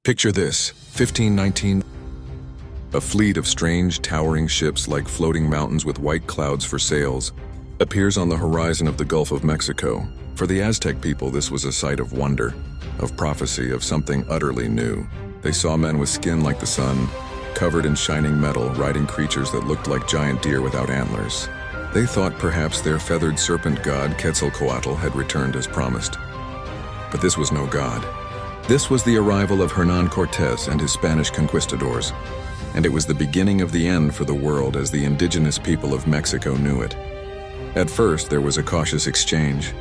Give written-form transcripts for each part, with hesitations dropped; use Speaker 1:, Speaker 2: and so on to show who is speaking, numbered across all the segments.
Speaker 1: Picture this, 1519. A fleet of strange, towering ships like floating mountains with white clouds for sails appears on the horizon of the Gulf of Mexico. For the Aztec people, this was a sight of wonder, of prophecy, of something utterly new. They saw men with skin like the sun, covered in shining metal, riding creatures that looked like giant deer without antlers. They thought perhaps their feathered serpent god Quetzalcoatl had returned as promised. But this was no god. This was the arrival of Hernán Cortés and his Spanish conquistadors, and it was the beginning of the end for the world as the indigenous people of Mexico knew it. At first, there was a cautious exchange,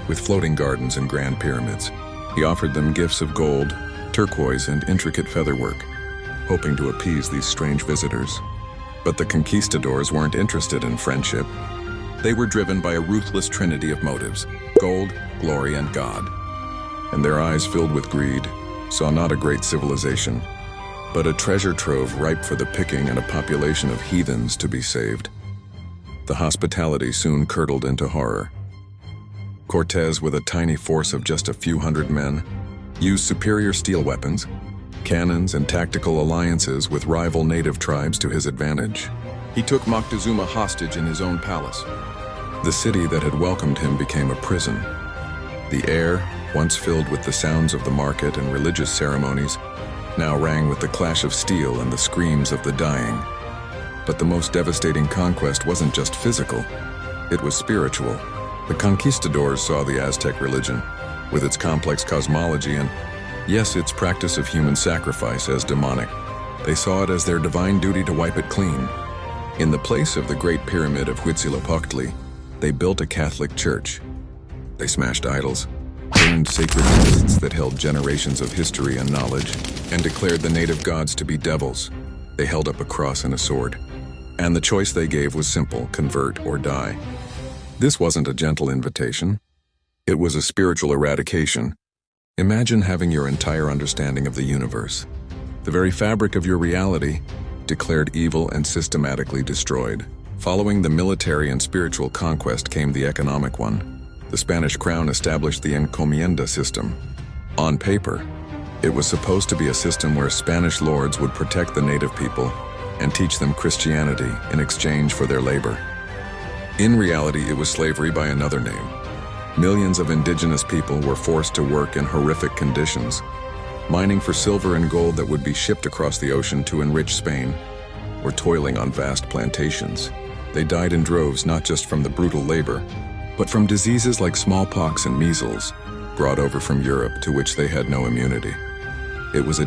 Speaker 1: with floating gardens and grand pyramids. He offered them gifts of gold, turquoise, and intricate featherwork, hoping to appease these strange visitors. But the conquistadors weren't interested in friendship. They were driven by a ruthless trinity of motives: gold, glory, and God. And their eyes, filled with greed, saw not a great civilization, but a treasure trove ripe for the picking and a population of heathens to be saved. The hospitality soon curdled into horror. Cortés, with a tiny force of just a few hundred men, used superior steel weapons, cannons, and tactical alliances with rival native tribes to his advantage. He took Moctezuma hostage in his own palace. The city that had welcomed him became a prison. The air, once filled with the sounds of the market and religious ceremonies, now rang with the clash of steel and the screams of the dying. But the most devastating conquest wasn't just physical, it was spiritual. The conquistadors saw the Aztec religion, with its complex cosmology and, yes, its practice of human sacrifice, as demonic. They saw it as their divine duty to wipe it clean. In the place of the Great Pyramid of Huitzilopochtli, they built a Catholic church. They smashed idols, burned sacred texts that held generations of history and knowledge, and declared the native gods to be devils. They held up a cross and a sword. And the choice they gave was simple: convert or die. This wasn't a gentle invitation. It was a spiritual eradication. Imagine having your entire understanding of the universe, the very fabric of your reality, declared evil and systematically destroyed. Following the military and spiritual conquest came the economic one. The Spanish crown established the encomienda system. On paper, it was supposed to be a system where Spanish lords would protect the native people and teach them Christianity in exchange for their labor. In reality, it was slavery by another name. Millions of indigenous people were forced to work in horrific conditions, mining for silver and gold that would be shipped across the ocean to enrich Spain, or toiling on vast plantations. They died in droves not just from the brutal labor, but from diseases like smallpox and measles, brought over from Europe to which they had no immunity. It was a